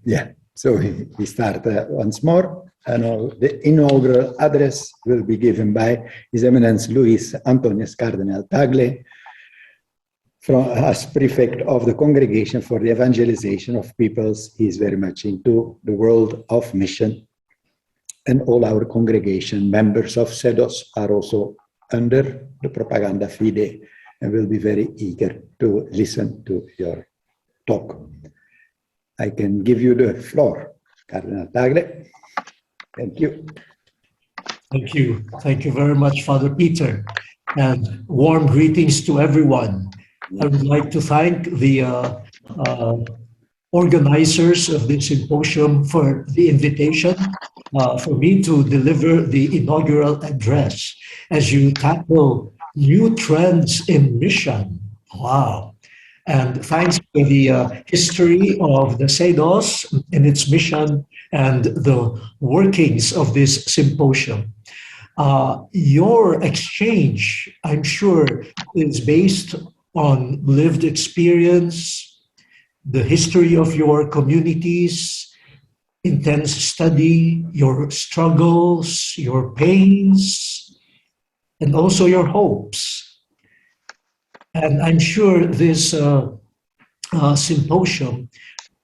Yeah, so we start once more. The inaugural address will be given by His Eminence Luis Antonius Cardinal Tagle, as prefect of the Congregation for the Evangelization of Peoples. He is very much into the world of mission. And all our congregation members of SEDOS are also under the Propaganda Fide and will be very eager to listen to your talk. I can give you the floor, Cardinal Tagle. Thank you. Thank you. Thank you very much, Father Peter. And warm greetings to everyone. I would like to thank the organizers of this symposium for the invitation for me to deliver the inaugural address as you tackle new trends in mission. Wow. And thanks to the history of the SEDOS and its mission and the workings of this symposium. Your exchange, I'm sure, is based on lived experience, the history of your communities, intense study, your struggles, your pains, and also your hopes. And I'm sure this symposium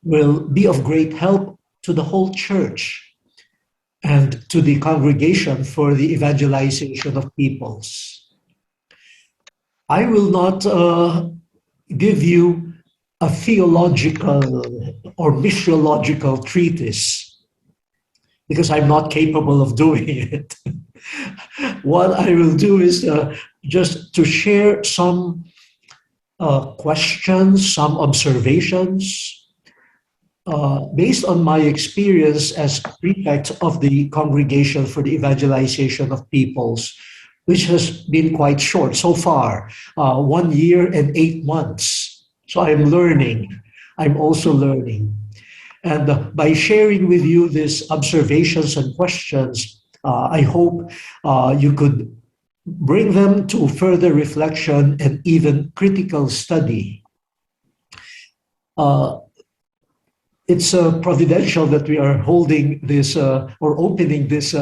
will be of great help to the whole church and to the Congregation for the Evangelization of Peoples. I will not give you a theological or missiological treatise because I'm not capable of doing it. What I will do is just to share some questions, some observations based on my experience as prefect of the Congregation for the Evangelization of Peoples, which has been quite short so far, 1 year and 8 months. So I'm learning. I'm also learning. And by sharing with you these observations and questions, I hope you could bring them to further reflection and even critical study. It's providential that we are holding this or opening this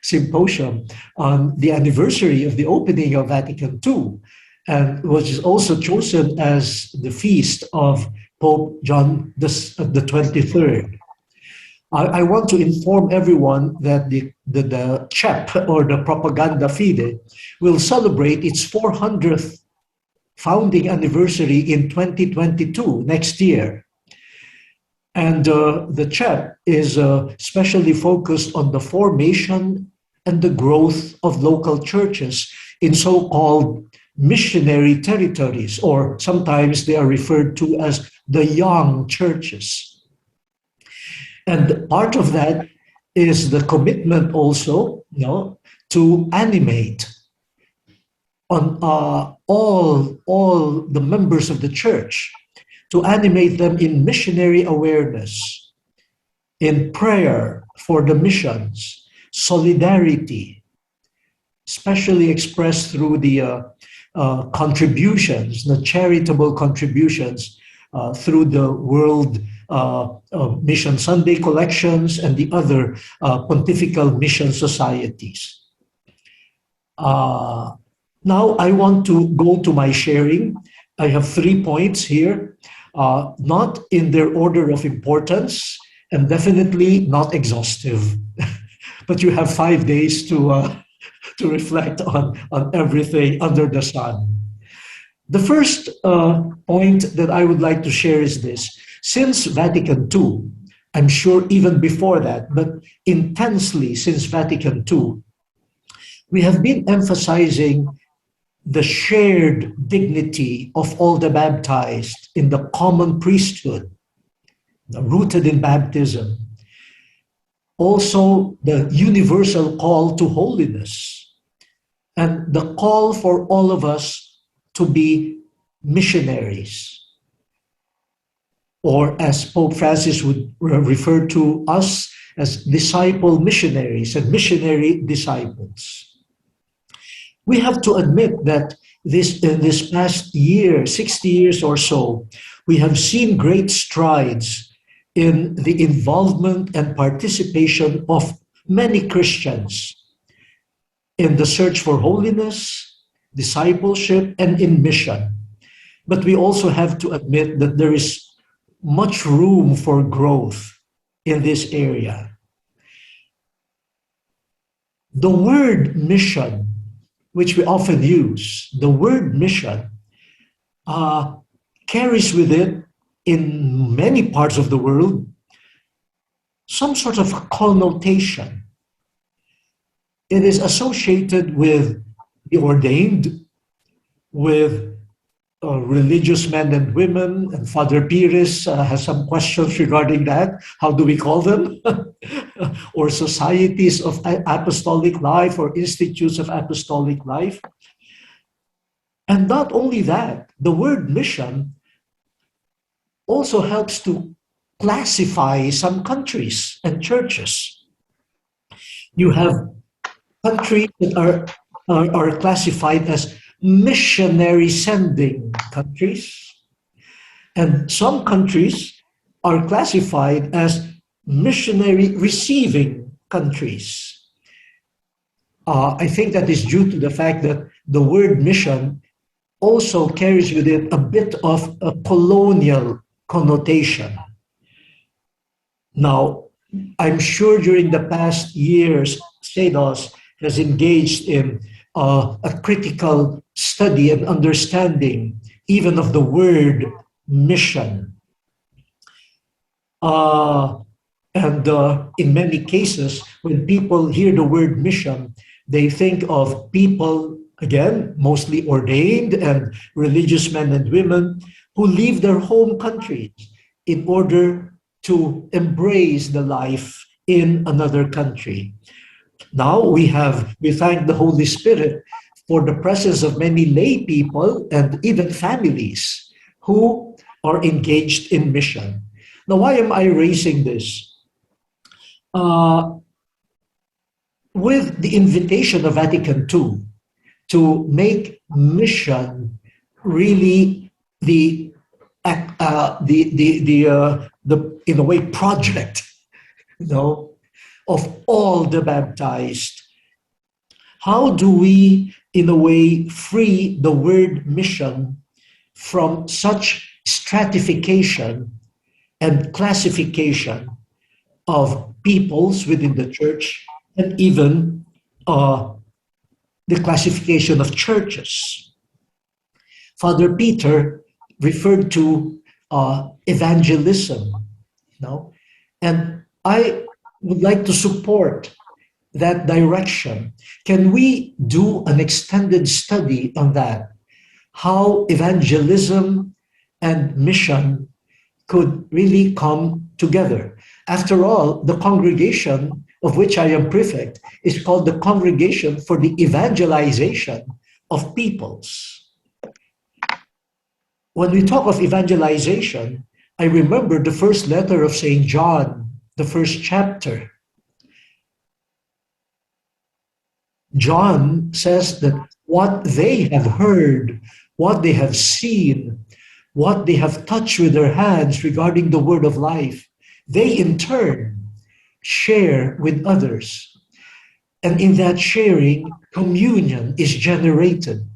symposium on the anniversary of the opening of Vatican II, and which is also chosen as the feast of Pope John the 23rd. I want to inform everyone that the CHEP, or the Propaganda Fide, will celebrate its 400th founding anniversary in 2022, next year. And the CHEP is specially focused on the formation and the growth of local churches in so-called missionary territories, or sometimes they are referred to as the young churches. And part of that is the commitment also, to animate on all the members of the church, to animate them in missionary awareness, in prayer for the missions, solidarity, especially expressed through the contributions, the charitable contributions through the World Mission Sunday collections and the other pontifical mission societies. Now I want to go to my sharing. I have 3 points here, not in their order of importance and definitely not exhaustive, but you have 5 days to reflect on everything under the sun. The first point that I would like to share is this. Since Vatican II, I'm sure even before that, but intensely since Vatican II, we have been emphasizing the shared dignity of all the baptized in the common priesthood, rooted in baptism. Also, the universal call to holiness and the call for all of us to be missionaries, or as Pope Francis would refer to us as disciple missionaries and missionary disciples. We have to admit that in this past year, 60 years or so, we have seen great strides in the involvement and participation of many Christians in the search for holiness, discipleship, and in mission. But we also have to admit that there is much room for growth in this area. The word mission, which we often use, the word mission carries with it, in many parts of the world, some sort of connotation. It is associated with the ordained, with religious men and women, and Father Pires has some questions regarding that. How do we call them? Or societies of apostolic life or institutes of apostolic life. And not only that, the word mission also helps to classify some countries and churches. You have countries that are classified as missionary sending countries, and some countries are classified as missionary receiving countries. I think that is due to the fact that the word mission also carries with it a bit of a colonial connotation. Now, I'm sure during the past years, SEDOS has engaged in a critical study and understanding even of the word mission. In many cases, when people hear the word mission, they think of people, again, mostly ordained and religious men and women, who leave their home countries in order to embrace the life in another country. Now we thank the Holy Spirit for the presence of many lay people and even families who are engaged in mission. Now, why am I raising this? With the invitation of Vatican II to make mission really the in a way project, of all the baptized. How do we, in a way, free the word mission from such stratification and classification of peoples within the church, and even the classification of churches? Father Peter referred to evangelism, and I would like to support that direction. Can we do an extended study on that? How evangelism and mission could really come together. After all, the congregation of which I am prefect is called the Congregation for the Evangelization of Peoples. When we talk of evangelization, I remember the first letter of St. John, the first chapter. John says that what they have heard, what they have seen, what they have touched with their hands regarding the word of life, they in turn share with others. And in that sharing, communion is generated.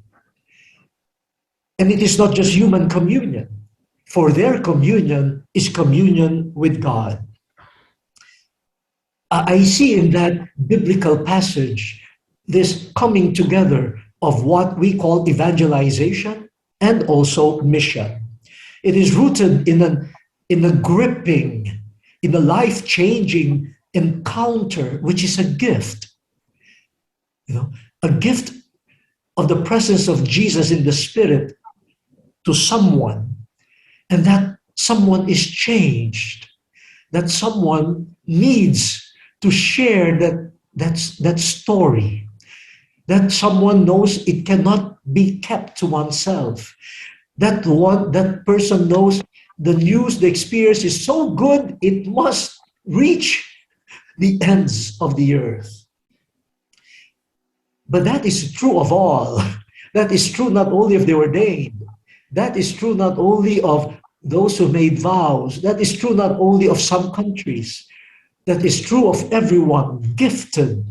And it is not just human communion, for their communion is communion with God. I see in that biblical passage this coming together of what we call evangelization and also mission. It is rooted in a gripping, in a life-changing encounter, which is a gift. A gift of the presence of Jesus in the Spirit to someone, and that someone is changed, that someone needs to share that story, that someone knows it cannot be kept to oneself. That person knows the news, the experience is so good, it must reach the ends of the earth. But that is true of all. That is true not only of the ordained. That is true not only of those who made vows. That is true not only of some countries, that is true of everyone gifted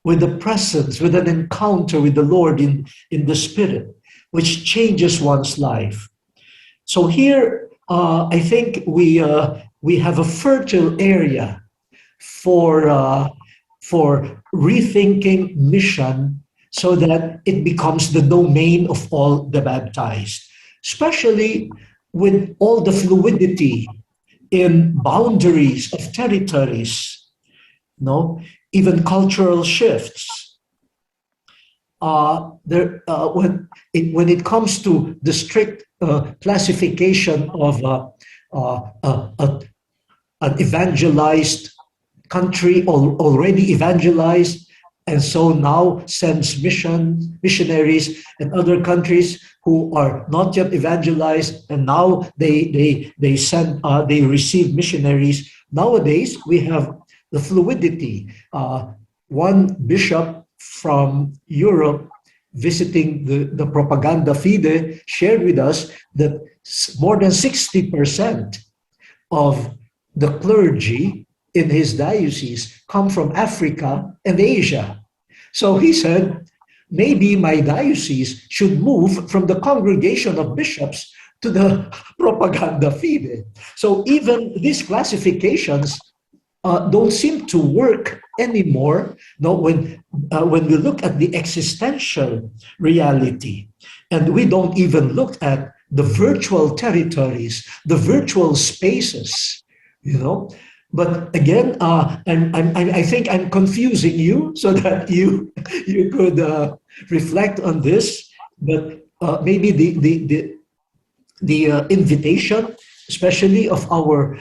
with the presence, with an encounter with the Lord in the Spirit, which changes one's life. So here, I think we have a fertile area for rethinking mission so that it becomes the domain of all the baptized, especially with all the fluidity in boundaries of territories, no, even cultural shifts. When it comes to the strict classification of an evangelized country already evangelized, and so now sends missionaries in other countries who are not yet evangelized, and now they receive missionaries. Nowadays we have the fluidity. One bishop from Europe visiting the Propaganda Fide shared with us that more than 60% of the clergy in his diocese come from Africa and Asia. So he said, maybe my diocese should move from the congregation of bishops to the Propaganda Fide. So even these classifications don't seem to work anymore. No, when we look at the existential reality, and we don't even look at the virtual territories, the virtual spaces, you know. But again, I think I'm confusing you so that you could reflect on this. But maybe the invitation, especially of our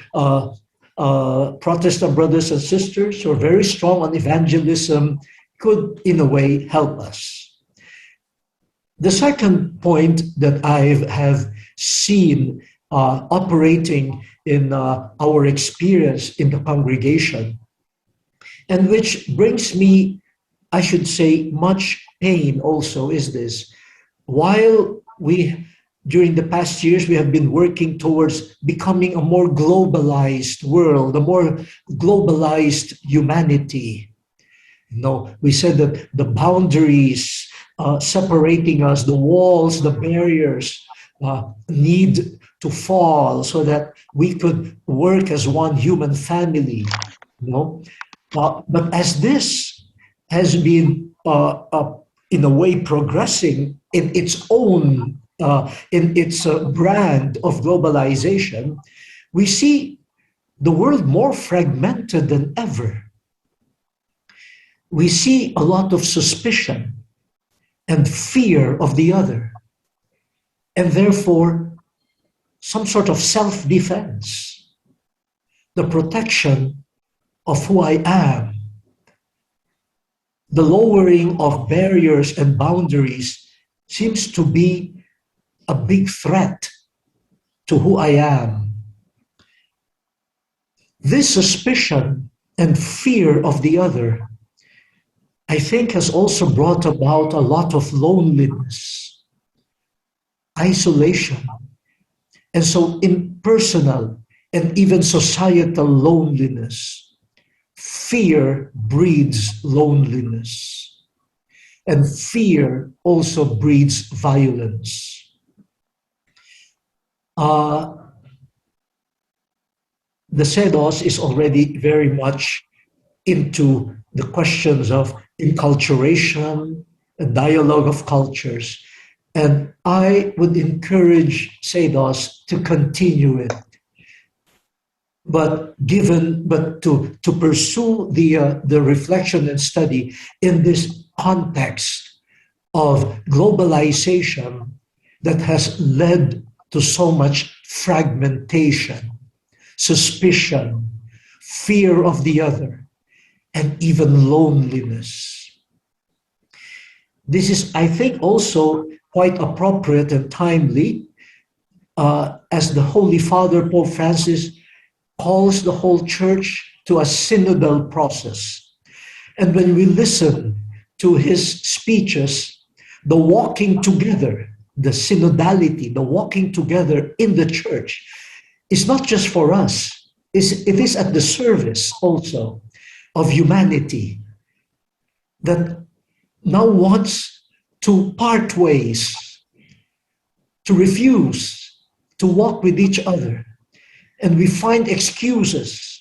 Protestant brothers and sisters who are very strong on evangelism, could in a way help us. The second point that I have seen operating in our experience in the congregation, and which brings me, I should say, much pain also, is this. While during the past years, we have been working towards becoming a more globalized world, a more globalized humanity. You know, we said that the boundaries separating us, the walls, the barriers need to fall so that we could work as one human family. You know? But as this has been, in a way, progressing in its own brand of globalization, we see the world more fragmented than ever. We see a lot of suspicion and fear of the other, and therefore some sort of self-defense, the protection of who I am, the lowering of barriers and boundaries seems to be a big threat to who I am. This suspicion and fear of the other, I think, has also brought about a lot of loneliness, isolation, and so impersonal and even societal loneliness. Fear breeds loneliness, and fear also breeds violence. The SEDOS is already very much into the questions of enculturation, a dialogue of cultures. And I would encourage SEDOS to continue it. But to pursue the reflection and study in this context of globalization that has led to so much fragmentation, suspicion, fear of the other, and even loneliness. This is, I think, also quite appropriate and timely as the Holy Father, Pope Francis, calls the whole church to a synodal process. And when we listen to his speeches, the walking together, the synodality, the walking together in the church, is not just for us. It is at the service also of humanity that now wants to part ways, to refuse to walk with each other. And we find excuses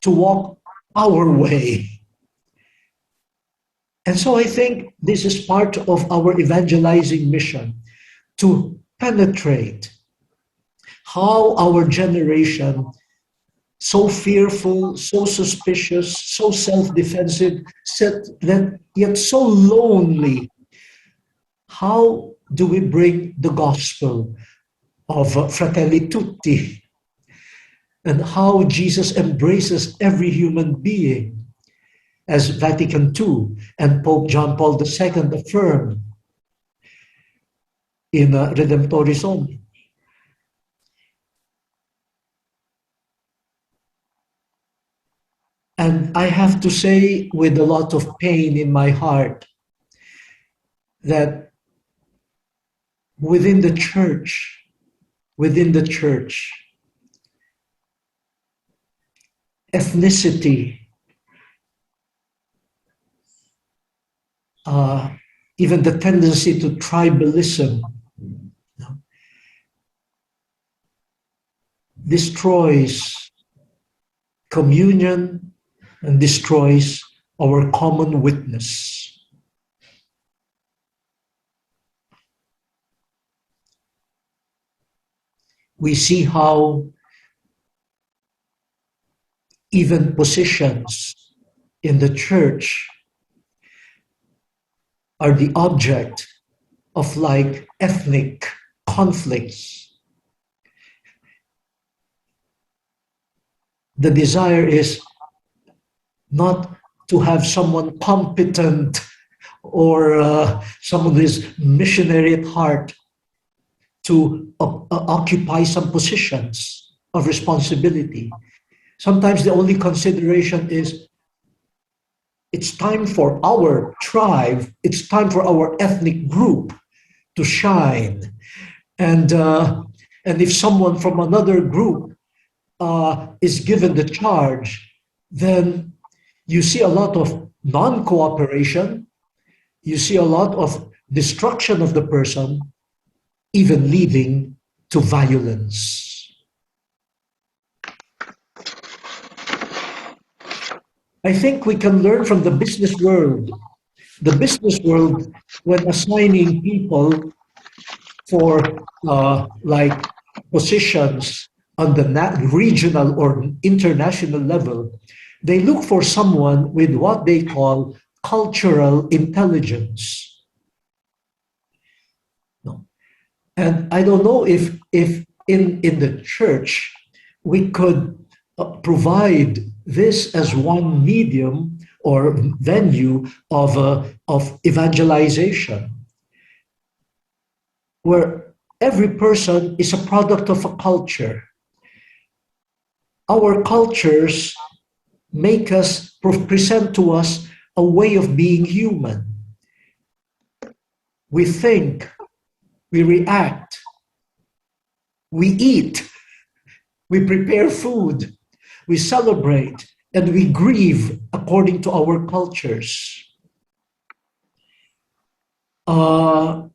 to walk our way. And so I think this is part of our evangelizing mission, to penetrate how our generation, so fearful, so suspicious, so self-defensive, yet so lonely, how do we bring the gospel of Fratelli Tutti, and how Jesus embraces every human being, as Vatican II and Pope John Paul II affirmed in Redemptoris Omni. And I have to say, with a lot of pain in my heart, that within the church, ethnicity, even the tendency to tribalism, destroys communion and destroys our common witness. We see how even positions in the church are the object of like ethnic conflicts. The desire is not to have someone competent or someone who is missionary at heart to occupy some positions of responsibility. Sometimes the only consideration is it's time for our tribe, it's time for our ethnic group to shine. And if someone from another group is given the charge, then you see a lot of non-cooperation, you see a lot of destruction of the person, even leading to violence. I think we can learn from the business world. The business world, when assigning people for like positions on the regional or international level, they look for someone with what they call cultural intelligence. No. And I don't know if in the church we could provide this as one medium or venue of evangelization, where every person is a product of a culture. Our cultures make us, present to us a way of being human. We think, we react, we eat, we prepare food, we celebrate, and we grieve according to our cultures. But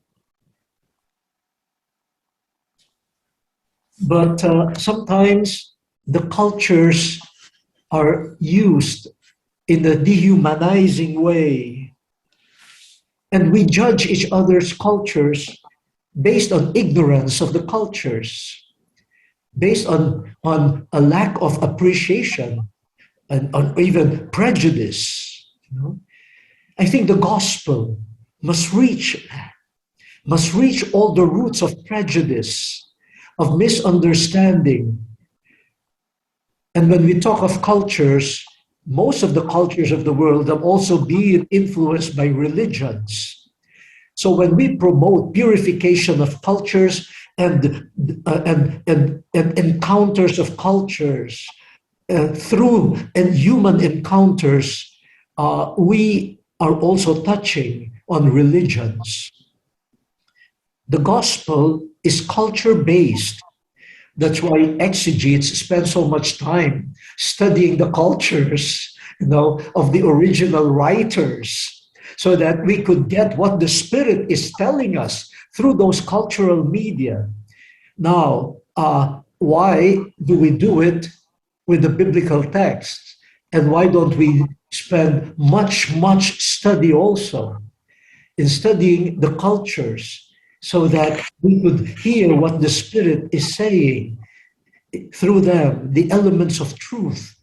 sometimes the cultures are used in a dehumanizing way. And we judge each other's cultures based on ignorance of the cultures, based on a lack of appreciation and on even prejudice. You know? I think the gospel must reach all the roots of prejudice, of misunderstanding. And when we talk of cultures, most of the cultures of the world have also been influenced by religions. So when we promote purification of cultures and encounters of cultures through and human encounters, we are also touching on religions. The gospel is culture-based. That's why exegetes spend so much time studying the cultures, of the original writers, so that we could get what the Spirit is telling us through those cultural media. Now, why do we do it with the biblical texts? And why don't we spend much study also in studying the cultures so that we could hear what the Spirit is saying through them, the elements of truth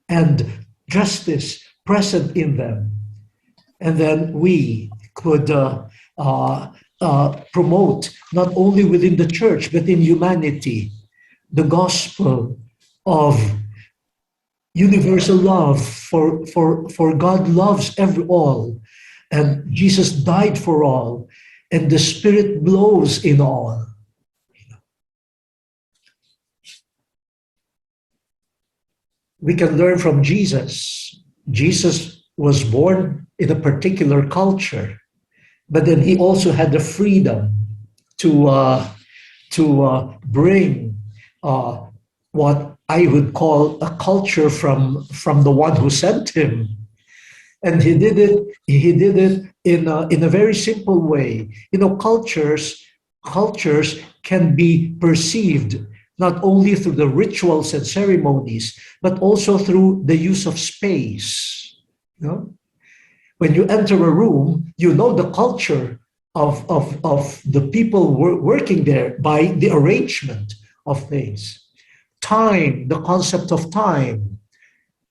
and justice present in them. And then we could promote, not only within the church, but in humanity, the gospel of universal love, for God loves all, and Jesus died for all, and the Spirit blows in all. We can learn from Jesus. Jesus was born in a particular culture, but then he also had the freedom to bring what I would call a culture from the one who sent him, and he did it. He did it in a very simple way. Cultures can be perceived not only through the rituals and ceremonies, but also through the use of space. When you enter a room, the culture of the people working there by the arrangement of things. Time, the concept of time.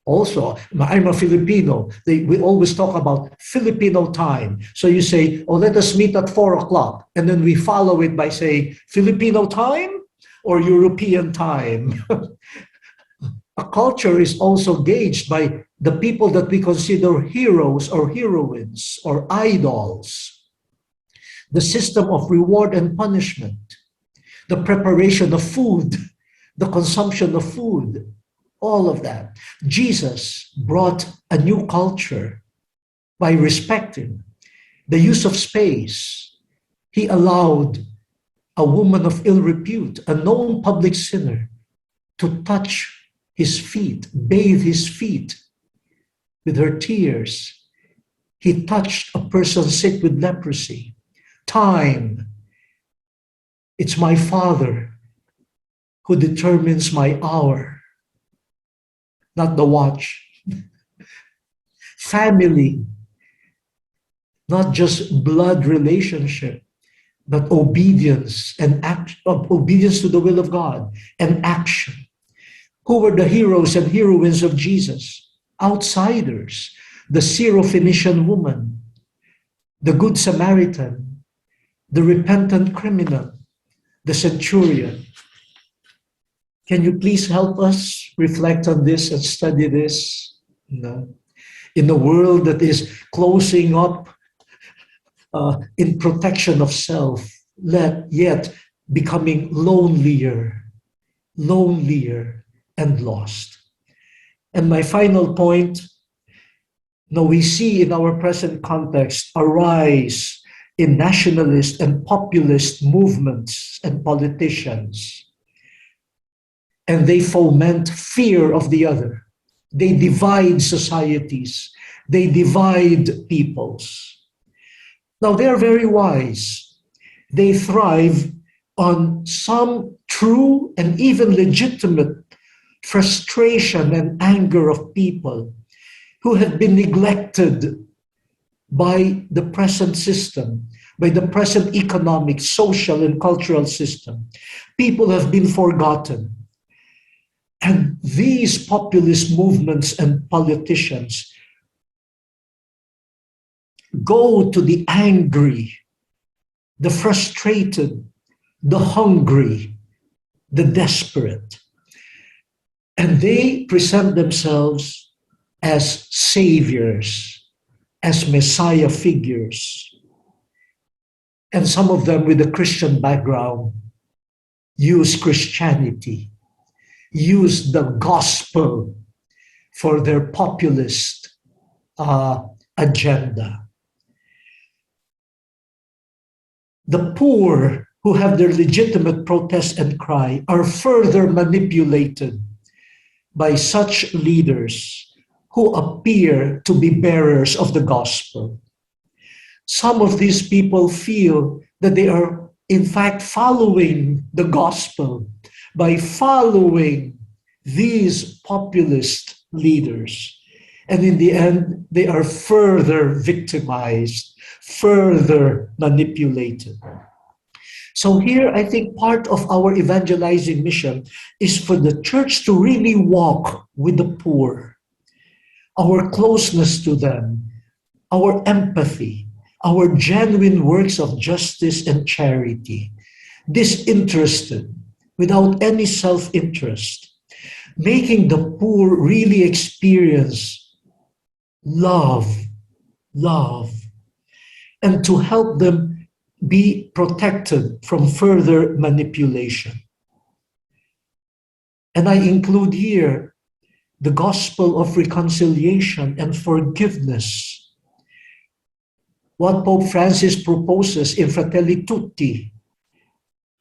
Also, I'm a Filipino. We always talk about Filipino time. So you say, let us meet at 4:00. And then we follow it by saying, Filipino time or European time? A culture is also gauged by the people that we consider heroes or heroines or idols. The system of reward and punishment, the preparation of food, the consumption of food, all of that. Jesus brought a new culture by respecting the use of space. He allowed a woman of ill repute, a known public sinner, to touch his feet, bathe his feet with her tears. He touched a person sick with leprosy. Time. It's my Father who determines my hour, not the watch. Family, not just blood relationship, but obedience and obedience to the will of God and action. Who were the heroes and heroines of Jesus? Outsiders, the Syrophoenician woman, the Good Samaritan, the repentant criminal, the centurion. Can you please help us reflect on this and study this? In a world that is closing up in protection of self, yet becoming lonelier and lost. And my final point, we see in our present context a rise in nationalist and populist movements and politicians. And they foment fear of the other. They divide societies. They divide peoples. Now, they are very wise. They thrive on some true and even legitimate frustration and anger of people who have been neglected by the present system, by the present economic, social, and cultural system. People have been forgotten. And these populist movements and politicians go to the angry, the frustrated, the hungry, the desperate. And they present themselves as saviors, as Messiah figures. And some of them with a Christian background use Christianity, use the gospel for their populist agenda. The poor who have their legitimate protest and cry are further manipulated by such leaders who appear to be bearers of the gospel. Some of these people feel that they are in fact following the gospel by following these populist leaders. And in the end, they are further victimized, further manipulated. So here, I think part of our evangelizing mission is for the church to really walk with the poor, our closeness to them, our empathy, our genuine works of justice and charity, disinterested, without any self-interest, making the poor really experience love, and to help them be protected from further manipulation. And I include here the gospel of reconciliation and forgiveness. What Pope Francis proposes in Fratelli Tutti,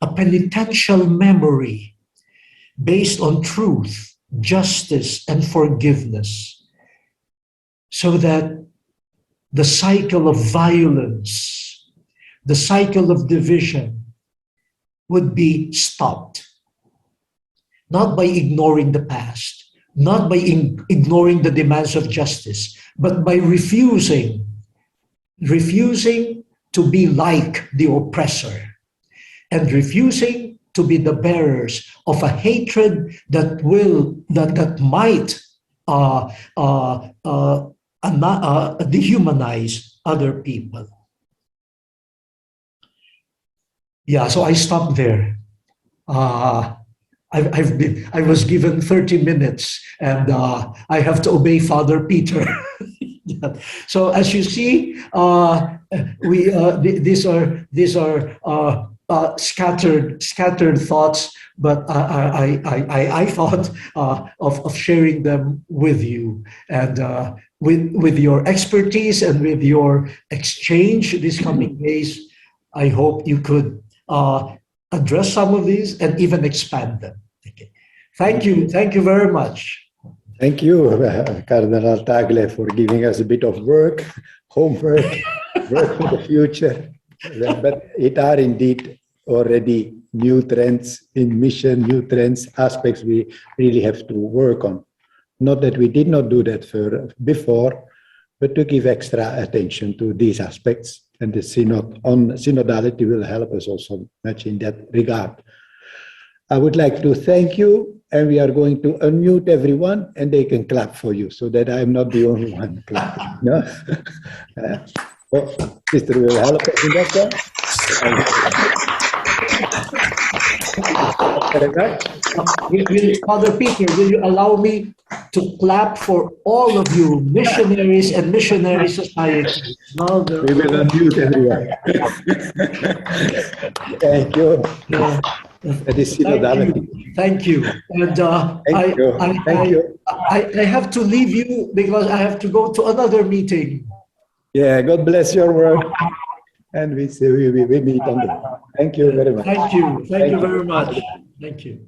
a penitential memory based on truth, justice, and forgiveness, so that the cycle of violence, the cycle of division would be stopped. Not by ignoring the past, not by ignoring the demands of justice, but by refusing to be like the oppressor and refusing to be the bearers of a hatred that might dehumanize other people. Yeah, so I stopped there. I was given 30 minutes, and I have to obey Father Peter. So as you see, these are scattered thoughts, but I thought of sharing them with you, and with your expertise and with your exchange these coming days, I hope you could address some of these and even expand them. Okay. Thank you very much. Thank you, Cardinal Tagle, for giving us a bit of homework, work for the future. But it are indeed already new trends in mission, new trends, aspects we really have to work on. Not that we did not do that before, but to give extra attention to these aspects. And the synodality will help us also much in that regard. I would like to thank you, and we are going to unmute everyone, and they can clap for you, so that I'm not the only one clapping. No? Sister will help us in that one. Father Peter, will you allow me to clap for all of you, missionaries and missionary societies? We will unmute everyone. Thank you. Thank you. And I have to leave you because I have to go to another meeting. Yeah, God bless your work. And we meet on the. Thank you very much. Thank you very much. Thank you.